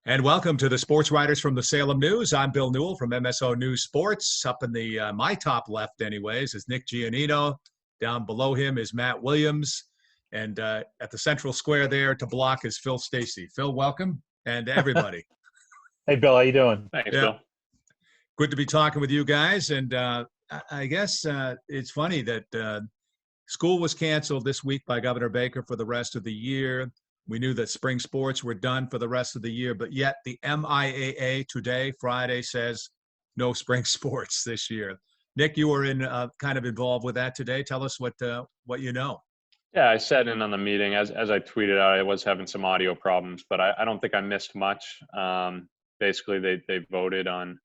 And welcome to the Sports Writers from the Salem News. I'm Bill Newell from MSO News Sports. Up in the my top left, anyways, is Nick Giannino. Down below him is Matt Williams. And at the central square there to block is Phil Stacy. Phil, welcome, and everybody. Hey, Bill, how you doing? Thanks, Bill. Good to be talking with you guys. And I guess it's funny that school was canceled this week by Governor Baker for the rest of the year. We knew that spring sports were done for the rest of the year, but yet the MIAA today, Friday, says no spring sports this year. Nick, you were kind of involved with that today. Tell us what you know. Yeah, I sat in on the meeting. As I tweeted out, I was having some audio problems, but I don't think I missed much. Basically, they voted on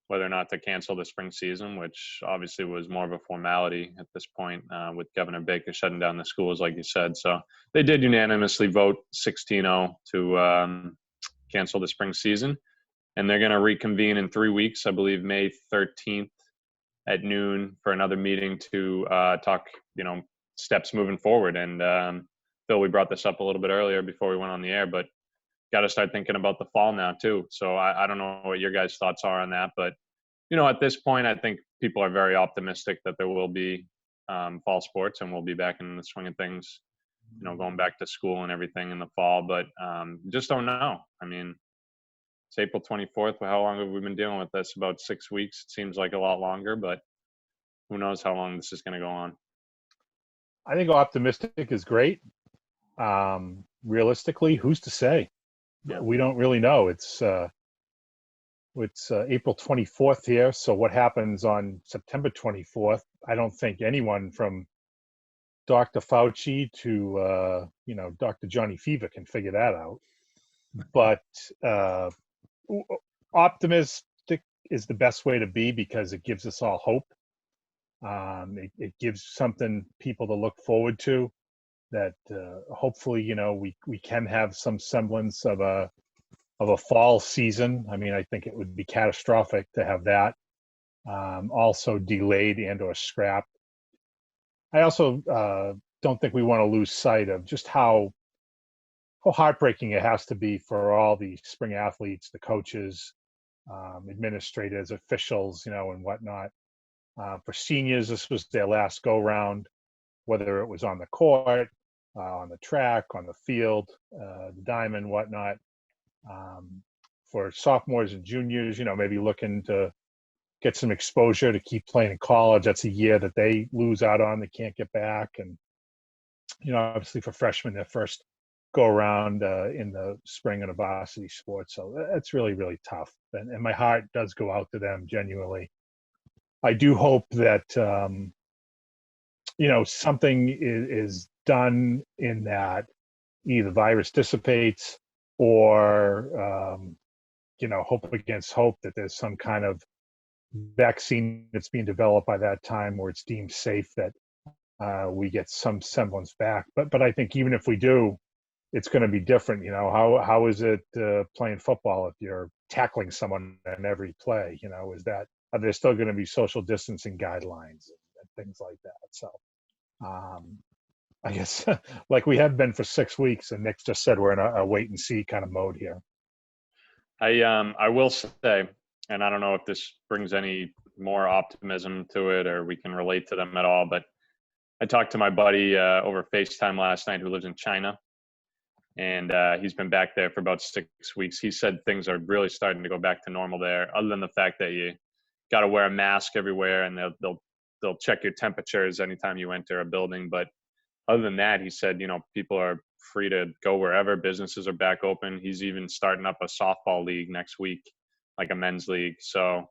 whether or not to cancel the spring season, which obviously was more of a formality at this point with Governor Baker shutting down the schools, like you said. So they did unanimously vote 16-0 to cancel the spring season. And they're going to reconvene in 3 weeks, I believe May 13th at noon for another meeting to talk, steps moving forward. And Phil, we brought this up a little bit earlier before we went on the air, but got to start thinking about the fall now too. So I don't know what your guys' thoughts are on that, but at this point, I think people are very optimistic that there will be fall sports and we'll be back in the swing of things, going back to school and everything in the fall, but just don't know. I mean, it's April 24th. How long have we been dealing with this? About 6 weeks. It seems like a lot longer, but who knows how long this is going to go on. I think optimistic is great. Realistically, who's to say? Yeah. We don't really know. It's April 24th here. So what happens on September 24th? I don't think anyone from Dr. Fauci to, Dr. Johnny Fever can figure that out. But optimistic is the best way to be because it gives us all hope. It gives something people to look forward to that hopefully, we can have some semblance of a fall season. I mean, I think it would be catastrophic to have that also delayed and or scrapped. I also don't think we want to lose sight of just how heartbreaking it has to be for all the spring athletes, the coaches, administrators, officials, and whatnot. For seniors, this was their last go-round, whether it was on the court, on the track, on the field, the diamond, whatnot. For sophomores and juniors, maybe looking to get some exposure to keep playing in college. That's a year that they lose out on, they can't get back. And, obviously for freshmen, their first go around in the spring of the varsity sports. So that's really, really tough. And my heart does go out to them genuinely. I do hope that, something is done in that either the virus dissipates or, hope against hope that there's some kind of vaccine that's being developed by that time where it's deemed safe that we get some semblance back. But I think even if we do, it's going to be different. How is it playing football if you're tackling someone in every play? Are there still going to be social distancing guidelines and things like that? So I guess like we have been for 6 weeks, and Nick just said we're in a wait and see kind of mode here. I will say, and I don't know if this brings any more optimism to it or we can relate to them at all, but I talked to my buddy over FaceTime last night who lives in China, and he's been back there for about 6 weeks. He said things are really starting to go back to normal there, other than the fact that you got to wear a mask everywhere and they'll check your temperatures anytime you enter a building. But other than that, he said, people are free to go wherever. Businesses are back open. He's even starting up a softball league next week, like a men's league. So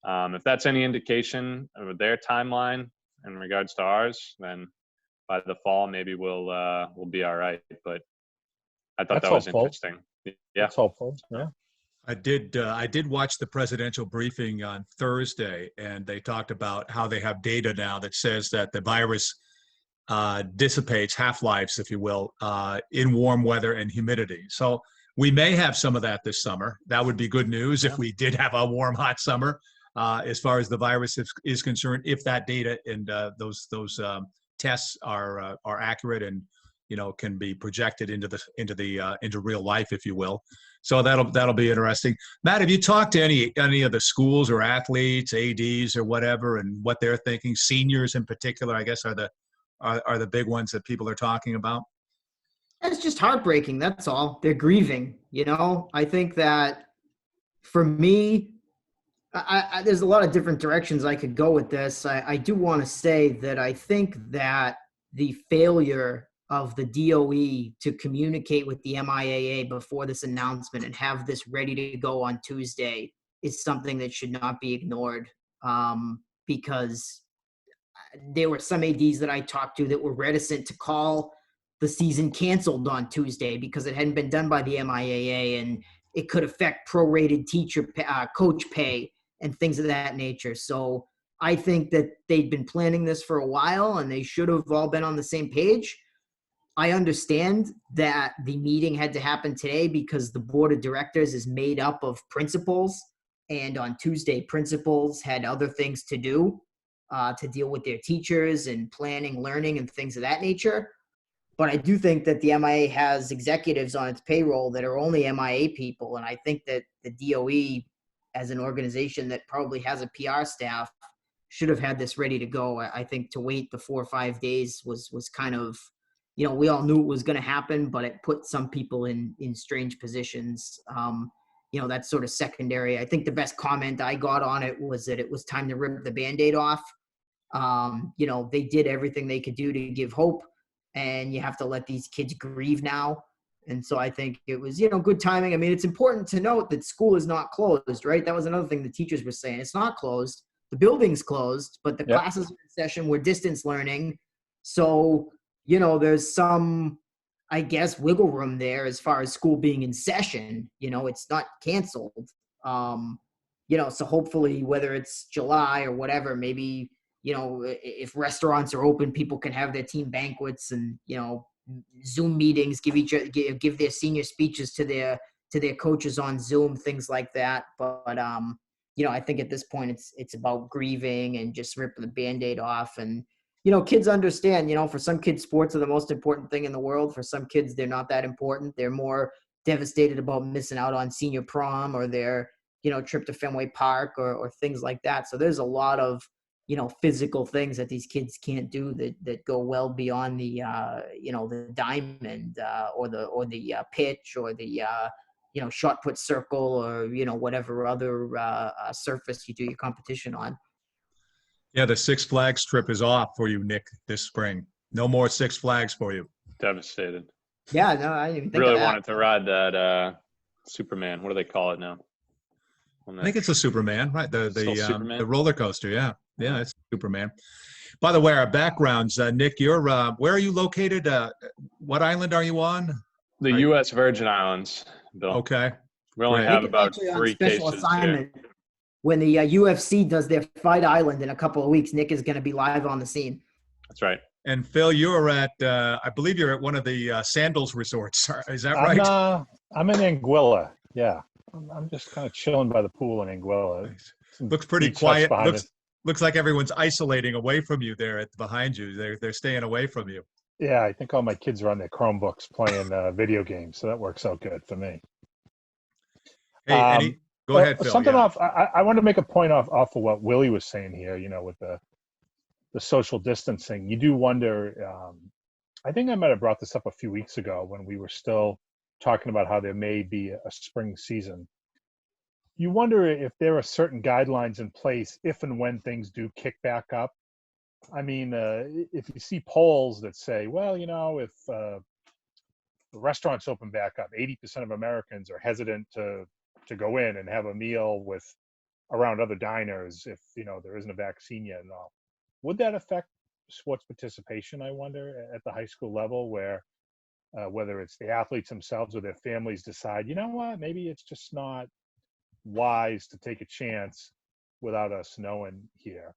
if that's any indication of their timeline in regards to ours, then by the fall, maybe we'll be all right. But I thought that was interesting. Yeah. That's hopeful. Yeah. I did watch the presidential briefing on Thursday, and they talked about how they have data now that says that the virus dissipates, half-lives, if you will, in warm weather and humidity. So we may have some of that this summer. That would be good news if we did have a warm, hot summer as far as the virus is concerned, if that data and those tests are accurate and can be projected into real life, if you will. So that'll be interesting. Matt, have you talked to any of the schools or athletes, ADs or whatever, and what they're thinking? Seniors in particular, I guess, are the big ones that people are talking about. It's just heartbreaking. That's all. They're grieving. I think that for me, there's a lot of different directions I could go with this. I do want to say that I think that the failure of the DOE to communicate with the MIAA before this announcement and have this ready to go on Tuesday is something that should not be ignored, because there were some ADs that I talked to that were reticent to call the season canceled on Tuesday because it hadn't been done by the MIAA and it could affect prorated coach pay and things of that nature. So I think that they'd been planning this for a while and they should have all been on the same page. I understand that the meeting had to happen today because the board of directors is made up of principals, and on Tuesday, principals had other things to do to deal with their teachers and planning, learning, and things of that nature. But I do think that the MIA has executives on its payroll that are only MIA people, and I think that the DOE, as an organization that probably has a PR staff, should have had this ready to go. I think to wait the 4 or 5 days was kind of, we all knew it was going to happen, but it put some people in strange positions. That's sort of secondary. I think the best comment I got on it was that it was time to rip the Band-Aid off. They did everything they could do to give hope, and you have to let these kids grieve now. And so I think it was, good timing. I mean, it's important to note that school is not closed, right? That was another thing the teachers were saying. It's not closed. The building's closed, but the classes are in session. We're distance learning. So, there's some, I guess, wiggle room there as far as school being in session. It's not canceled. So hopefully, whether it's July or whatever, maybe, if restaurants are open, people can have their team banquets and, Zoom meetings, give their senior speeches to their coaches on Zoom, things like that. But I think at this point it's about grieving and just ripping the Band-Aid off. And, kids understand, for some kids, sports are the most important thing in the world. For some kids, they're not that important. They're more devastated about missing out on senior prom or their, trip to Fenway Park or things like that. So there's a lot of, physical things that these kids can't do that go well beyond the, the diamond or the pitch or the, shot put circle or, whatever other surface you do your competition on. Yeah, the Six Flags trip is off for you, Nick, this spring. No more Six Flags for you. Devastated. Yeah, no, I didn't even think really of that. wanted to ride that Superman. What do they call it now? I think it's a Superman, right? Superman? The roller coaster, yeah. Yeah, it's Superman. By the way, our backgrounds, Nick, you're where are you located? What island are you on? The U.S. Virgin Islands, Bill. Okay. We only Great. have Nick is about actually on 3 special cases assignment. here. When the UFC does their Fight Island in a couple of weeks, Nick is going to be live on the scene. That's right. And Phil, you're at, I believe you're at one of the Sandals resorts. Is that right? I'm in Anguilla. Yeah. I'm just kind of chilling by the pool in Anguilla. Looks pretty quiet. Looks like everyone's isolating away from you there behind you. They're staying away from you. Yeah, I think all my kids are on their Chromebooks playing video games, so that works out good for me. Hey, go ahead, Phil. Something off. I want to make a point off of what Willie was saying here. With the social distancing, you do wonder. I think I might have brought this up a few weeks ago when we were still talking about how there may be a spring season. You wonder if there are certain guidelines in place if and when things do kick back up. I mean, if you see polls that say, well, if the restaurants open back up, 80% of Americans are hesitant to go in and have a meal around other diners if, there isn't a vaccine yet and all. Would that affect sports participation, I wonder, at the high school level where whether it's the athletes themselves or their families decide, what, maybe it's just not wise to take a chance without us knowing here.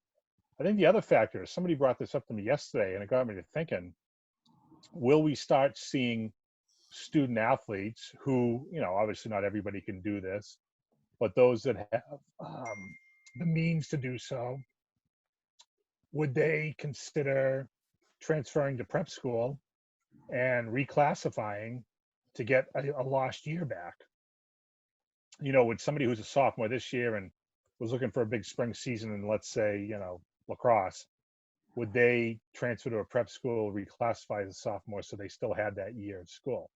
I think the other factor is somebody brought this up to me yesterday and it got me to thinking, will we start seeing student athletes who, obviously not everybody can do this, but those that have the means to do so, would they consider transferring to prep school and reclassifying to get a lost year back. You know, with somebody who's a sophomore this year and was looking for a big spring season in, let's say, you know, lacrosse, would they transfer to a prep school, reclassify as a sophomore so they still had that year of school?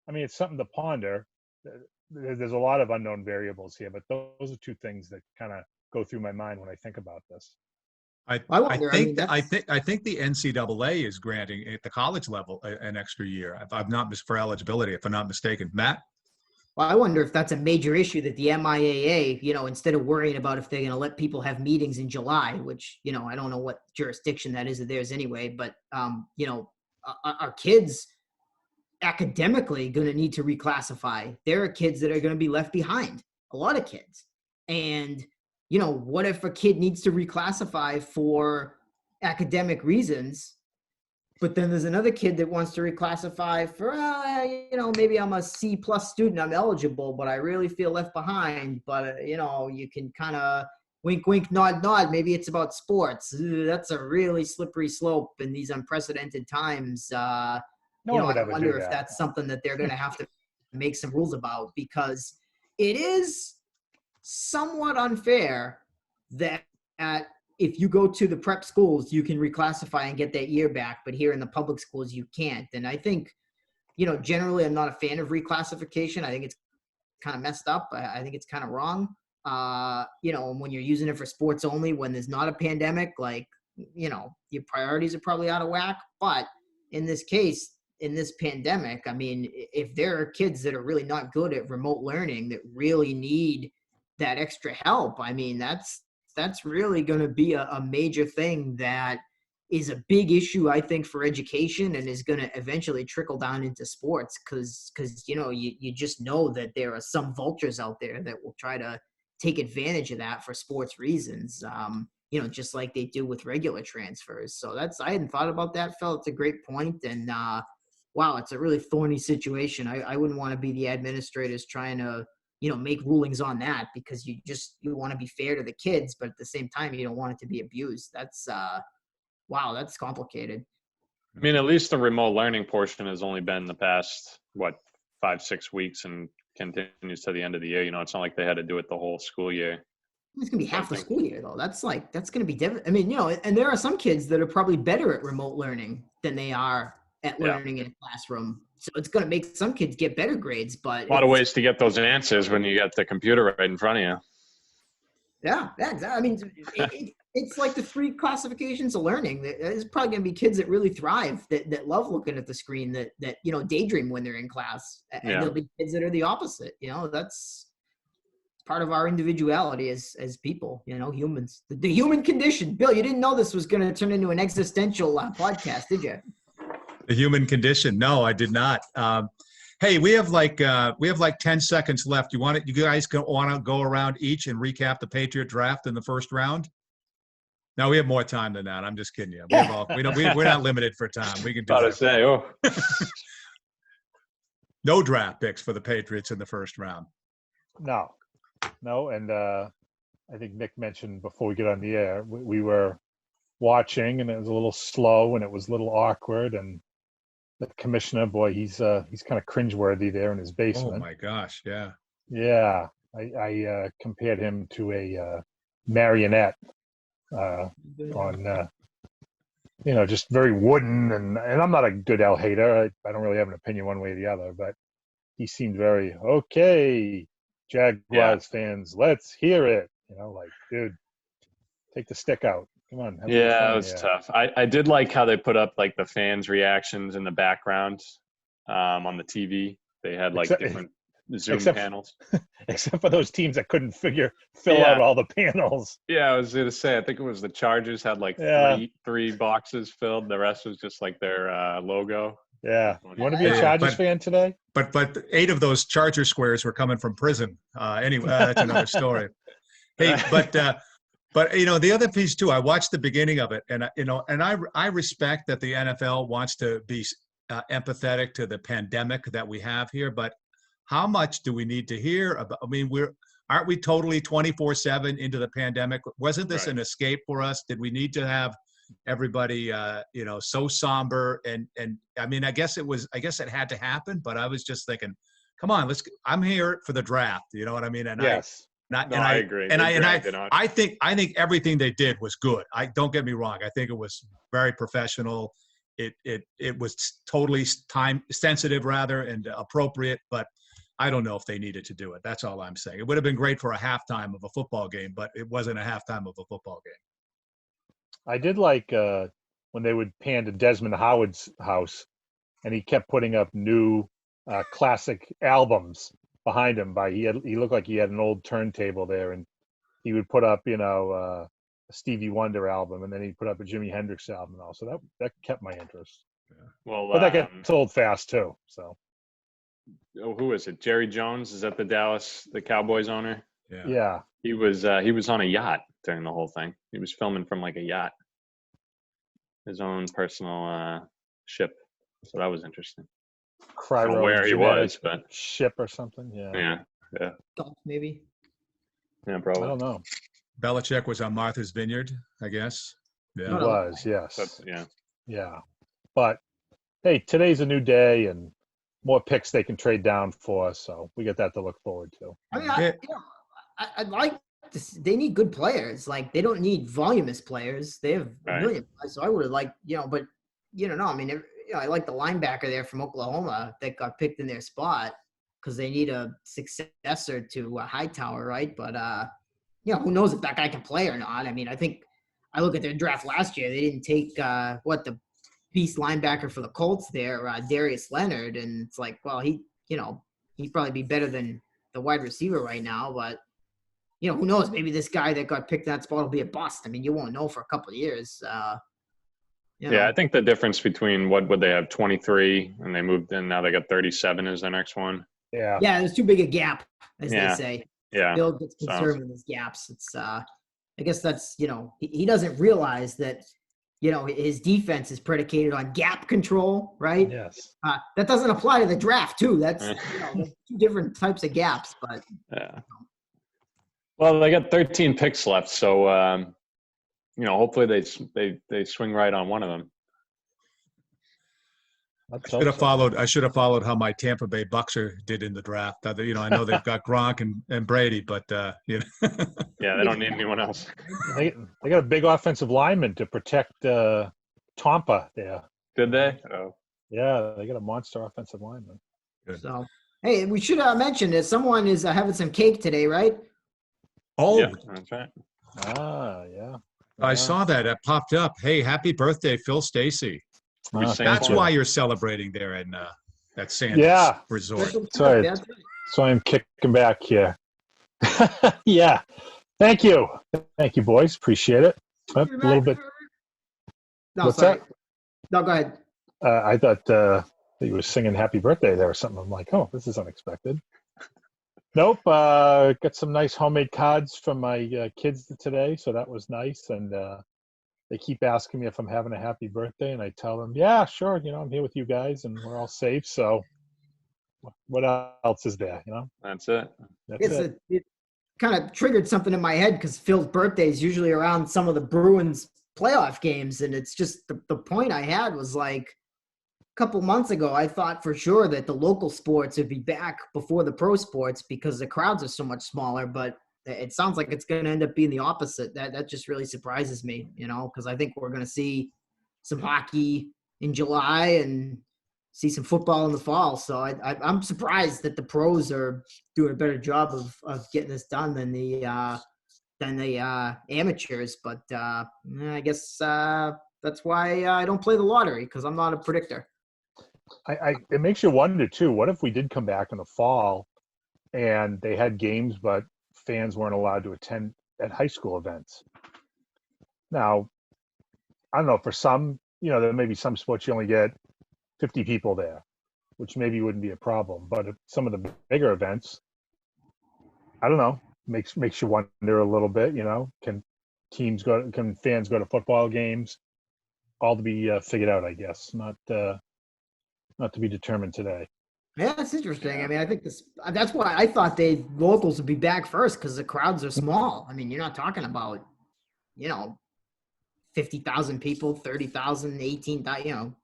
I mean, it's something to ponder. There's a lot of unknown variables here, but those are two things that kind of go through my mind when I think about this. I wonder, think that's, I think the NCAA is granting at the college level an extra year. If I'm not for eligibility, if I'm not mistaken, Matt. well, I wonder if that's a major issue that the MIAA, you know, instead of worrying about if they're going to let people have meetings in July, which, you know, I don't know what jurisdiction that is of theirs anyway, but, you know, our kids academically going to need to reclassify. There are kids that are going to be left behind, a lot of kids. And, you know, what if a kid needs to reclassify for academic reasons, but then there's another kid that wants to reclassify for, you know, maybe I'm a C+ student, I'm eligible, but I really feel left behind. But, you know, you can kind of wink, wink, nod, nod. Maybe it's about sports. That's a really slippery slope in these unprecedented times. No You one know, would I ever do wonder if that. that's something that they're going to have to make some rules about, because it is somewhat unfair that if you go to the prep schools, you can reclassify and get that year back, but here in the public schools, you can't. And I think, you know, generally I'm not a fan of reclassification. I think it's kind of messed up. I think it's kind of wrong. You know, when you're using it for sports only, when there's not a pandemic, like, you know, your priorities are probably out of whack. But in this case, in this pandemic, I mean, if there are kids that are really not good at remote learning that really need that extra help, I mean, that's really going to be a major thing that is a big issue, I think, for education, and is going to eventually trickle down into sports, because you know, you just know that there are some vultures out there that will try to take advantage of that for sports reasons, you know, just like they do with regular transfers. So I hadn't thought about that, Phil. It's a great point. And wow, it's a really thorny situation. I wouldn't want to be the administrators trying to, you know, make rulings on that, because you want to be fair to the kids, but at the same time, you don't want it to be abused. That's wow, that's complicated. I mean, at least the remote learning portion has only been the past, 5-6 weeks, and continues to the end of the year. You know, it's not like they had to do it the whole school year. It's gonna be half the school year though. That's gonna be I mean, you know, and there are some kids that are probably better at remote learning than they are at learning in a classroom. So it's gonna make some kids get better grades, but A lot of ways to get those answers when you got the computer right in front of you. Yeah, exactly. I mean, it's like the 3 classifications of learning. There's probably going to be kids that really thrive, that love looking at the screen, that you know, daydream when they're in class, and there'll be kids that are the opposite. You know, that's part of our individuality as people. You know, humans, the human condition. Bill, you didn't know this was going to turn into an existential podcast, did you? The human condition. No, I did not. Hey, we have like 10 seconds left. You guys want to go around each and recap the Patriot draft in the first round? No, we have more time than that. I'm just kidding you. We're not limited for time. We can do that. No draft picks for the Patriots in the first round. No, and I think Nick mentioned before we get on the air, we were watching, and it was a little slow, and it was a little awkward, and the commissioner, boy, he's kind of cringeworthy there in his basement. Oh my gosh, yeah. Yeah, I compared him to a marionette on, you know, just very wooden, and I'm not a good Al hater. I don't really have an opinion one way or the other, but he seemed very, okay, Jaguars fans, let's hear it. You know, like, dude, take the stick out. Come on. Yeah, it was tough. I did like how they put up like the fans' reactions in the background on the TV. They had like different Zoom panels. Except for those teams that couldn't fill out all the panels. Yeah, I was going to say, I think it was the Chargers had like three boxes filled. The rest was just like their logo. Yeah. You want to be a Chargers fan today? But 8 of those Charger squares were coming from prison. Anyway, that's another story. Hey, but you know, the other piece too, I watched the beginning of it, and you know, and I respect that the NFL wants to be empathetic to the pandemic that we have here, but how much do we need to hear about? I mean, aren't we totally 24/7 into the pandemic? Wasn't this an escape for us? Did we need to have everybody, so somber. And I mean, I guess it had to happen, but I was just thinking, come on, I'm here for the draft. You know what I mean? And Yes. I agree. I think everything they did was good. Don't get me wrong. I think it was very professional. It was totally time sensitive rather and appropriate, but I don't know if they needed to do it. That's all I'm saying. It would have been great for a halftime of a football game, but it wasn't a halftime of a football game. I did like when they would pan to Desmond Howard's house, and he kept putting up new classic albums behind him. He looked like he had an old turntable there, and he would put up a Stevie Wonder album, and then he'd put up a Jimi Hendrix album, and all. So that kept my interest. Yeah. Well, but that gets old fast too. So. Oh, who is it? Jerry Jones? Is that the Cowboys owner? Yeah. He was on a yacht during the whole thing. He was filming from like a yacht, his own personal ship. So that was interesting. I don't know where he was, but ship or something. Yeah. Golf, maybe. Yeah, probably. I don't know. Belichick was on Martha's Vineyard, I guess. Yeah. He was, yes. Yeah. Yeah. But hey, today's a new day, and more picks they can trade down for, so we got that to look forward to. I mean, I'd like to. They need good players. Like, they don't need voluminous players. They have a million players. So I would have liked, but no. I mean, I like the linebacker there from Oklahoma that got picked in their spot because they need a successor to Hightower, right? But who knows if that guy can play or not? I mean, I think I look at their draft last year. They didn't take the beast linebacker for the Colts there, Darius Leonard, and it's like, well, he'd probably be better than the wide receiver right now, but who knows? Maybe this guy that got picked in that spot will be a bust. I mean, you won't know for a couple of years. Yeah, I think the difference between what would they have 23 and they moved in, now they got 37 is their next one. Yeah, there's too big a gap, as they say. Yeah, Bill gets concerned with his gaps. It's I guess that's he doesn't realize that. His defense is predicated on gap control, right? Yes. That doesn't apply to the draft, too. That's there's two different types of gaps, but. Yeah. Well, they got 13 picks left, so hopefully they swing right on one of them. I should have followed how my Tampa Bay Bucks did in the draft. I know they've got Gronk and Brady, but Yeah, they don't need anyone else. They got a big offensive lineman to protect Tampa there. Did they? Oh. Yeah, they got a monster offensive lineman. Good. So, hey, we should mention that someone is having some cake today, right? Oh, yeah, that's right. Yeah. I saw that. It popped up. Hey, happy birthday, Phil Stacy. That's why you're celebrating there at Sanders Resort. That's so I'm kicking back here. Yeah. Thank you, boys. Appreciate it. A little bit. No, What's sorry. that? No, go ahead. I thought that you were singing "Happy Birthday" there or something. I'm like, oh, this is unexpected. Nope. Got some nice homemade cards from my kids today, so that was nice. And they keep asking me if I'm having a happy birthday, and I tell them, yeah, sure. I'm here with you guys, and we're all safe. So what else is there? That's it. It kind of triggered something in my head because Phil's birthday is usually around some of the Bruins playoff games, and it's just the point I had was like a couple months ago, I thought for sure that the local sports would be back before the pro sports because the crowds are so much smaller, but it sounds like it's going to end up being the opposite. That just really surprises me, because I think we're going to see some hockey in July and see some football in the fall. So I'm surprised that the pros are doing a better job of getting this done than the amateurs. But I guess that's why I don't play the lottery, because I'm not a predictor. It makes you wonder too. What if we did come back in the fall and they had games, but fans weren't allowed to attend at high school events? Now, I don't know, for some, there may be some sports you only get 50 people there, which maybe wouldn't be a problem. But if some of the bigger events, I don't know, makes you wonder a little bit, can fans go to football games? All to be figured out, I guess, not to be determined today. Yeah, that's interesting. I mean, I think that's why I thought locals would be back first, because the crowds are small. I mean, you're not talking about, 50,000 people, 30,000, 18,000, you know,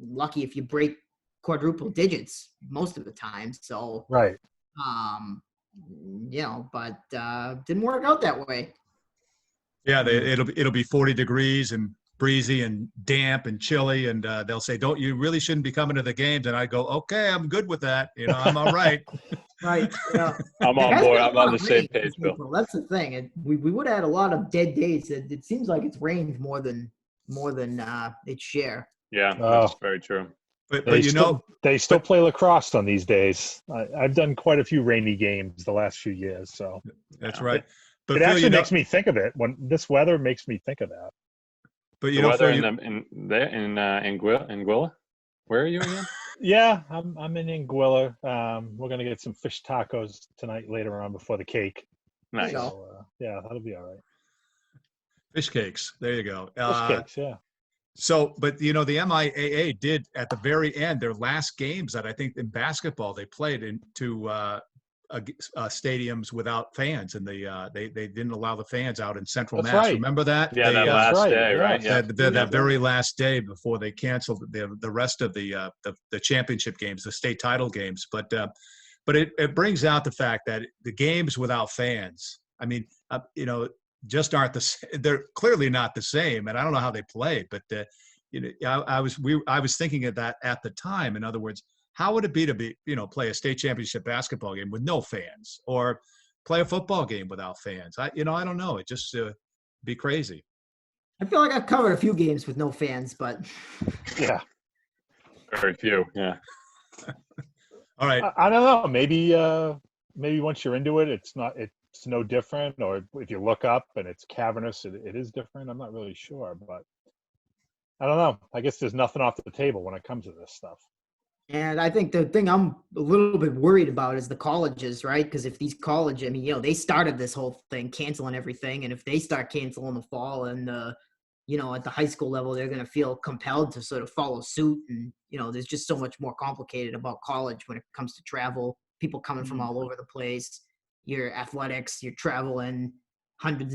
lucky if you break quadruple digits most of the time. So, Right. um, you know, but didn't work out that way. Yeah, it'll be 40 degrees and breezy and damp and chilly, and they'll say, "Don't you really shouldn't be coming to the games?" And I go, "Okay, I'm good with that. You know, I'm all right." Right. Yeah. I'm There on has board. been a I'm lot on the of same rain page, this Bill. April. That's the thing. We would have had a lot of dead days. It seems like it's rained more than its share. Yeah, Oh, that's very true. But you know, they still but- play lacrosse on these days. I've done quite a few rainy games the last few years, so that's Yeah. right. But it Phil, actually you know, makes me think of it. When this weather makes me think of that. but The you know, weather Phil, in Anguilla? Where are you again? Yeah, I'm in Anguilla. We're gonna get some fish tacos tonight later on before the cake. Nice. go. So yeah, that'll be all right. fish cakes. There you go. Fish cakes, yeah. So, but you know, the MIAA did at the very end, their last games that I think in basketball they played into stadiums without fans, and they didn't allow the fans out in Central That's Mass. right. Remember that? Yeah, that They, That's last right, day, right? yes. Yeah. that very last day before they canceled the rest of the championship games, the state title games. But it brings out the fact that the games without fans, I mean, you know, just aren't they're clearly not the same. And I don't know how they play, but you know, I was thinking of that at the time. In other words, how would it be to play a state championship basketball game with no fans, or play a football game without fans? I don't know. It just be crazy. I feel like I've covered a few games with no fans, but Yeah. Very few. Yeah. All right. I don't know. Maybe once you're into it, it's no different. Or if you look up and it's cavernous, it is different. I'm not really sure, but I don't know. I guess there's nothing off the table when it comes to this stuff. and I think the thing I'm a little bit worried about is the colleges, right? Because if these colleges, I mean, you know, they started this whole thing canceling everything, and if they start canceling the fall and you know, at the high school level, they're going to feel compelled to sort of follow suit. And, you know, there's just so much more complicated about college when it comes to travel, people coming from all over the place, your athletics, you're traveling hundreds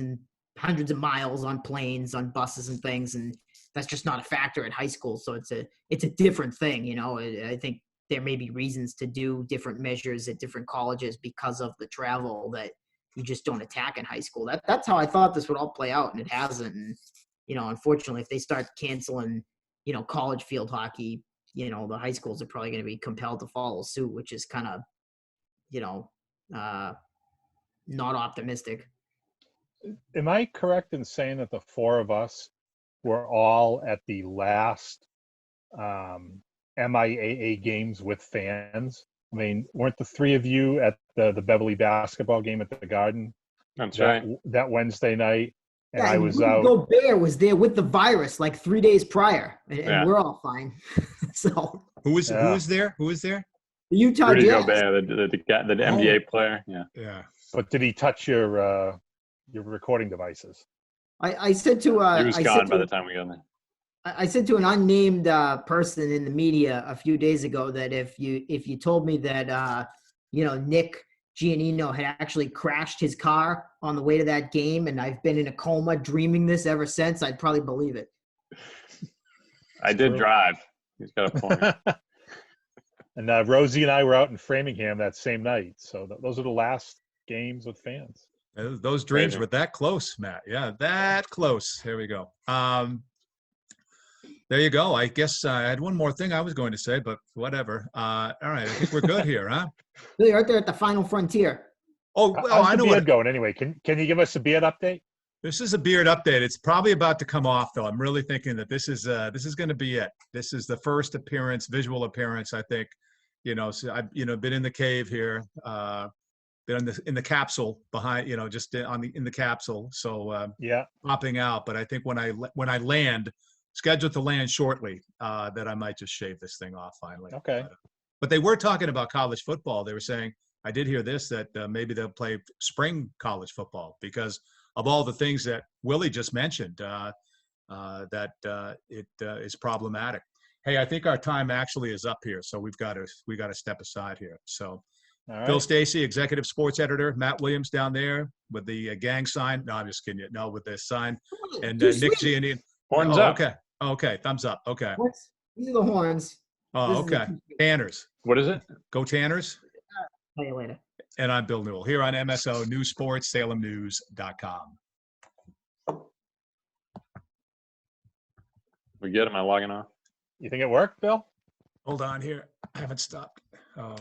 of miles on planes, on buses and things. And that's just not a factor at high school. So it's a different thing. You know, I think there may be reasons to do different measures at different colleges because of the travel that you just don't attack in high school. That's how I thought this would all play out, and it hasn't. And, you know, unfortunately, if they start canceling, you know, college field hockey, you know, the high schools are probably going to be compelled to follow suit, which is kind of, you know, not optimistic. Am I correct in saying that the four of us were all at the last MIAA games with fans? I mean, weren't the three of you at the Beverly basketball game at the Garden That's right. that Wednesday night? And Yeah, I was Rudy out. Gobert was there with the virus like 3 days prior, and Yeah. we're all fine. So Who was Yeah. there? Who was there? the Utah Rudy Jazz. Gobert, the NBA player. Yeah. Yeah. But did he touch your recording devices? I said to He was gone by the time we got there. I said to an unnamed person in the media a few days ago that if you told me that you know, Nick Giannino had actually crashed his car on the way to that game, and I've been in a coma dreaming this ever since, I'd probably believe it. I did true. drive. He's got a point. And Rosie and I were out in Framingham that same night. So those are the last games with fans. Those dreams Crazy. were that close, Matt. Yeah, that close. Here we go. There you go. I guess I had one more thing I was going to say, but whatever. All right, I think we're good here, huh? Really, right there at the final frontier. Oh, well, How's I the know beard what. going anyway? Can you give us a beard update? This is a beard update. It's probably about to come off, though. I'm really thinking that this is going to be it. This is the first visual appearance. I think, you know. So I've been in the cave here, been in the capsule behind, just in the capsule. So Yeah. popping out. But I think when I land, scheduled to land shortly, that I might just shave this thing off finally. Okay. But they were talking about college football. They were saying, I did hear this, that maybe they'll play spring college football because of all the things that Willie just mentioned, that it is problematic. Hey, I think our time actually is up here, so we got to step aside here. So All Phil right. Stacy, executive sports editor. Matt Williams down there with the gang sign. No, I'm just kidding you. No, with the sign. And Too Nick sweet. Giannini. Horns Oh, up. okay. Okay. Thumbs up. Okay. These are the horns. Oh, This is the okay. too sweet. Tanners. What is it? Go Tanners. Tell you later. And I'm Bill Newell here on MSO News Sports, SalemNews.com. We good? Am I logging off? You think it worked, Bill? Hold on here. I haven't stopped. Oh.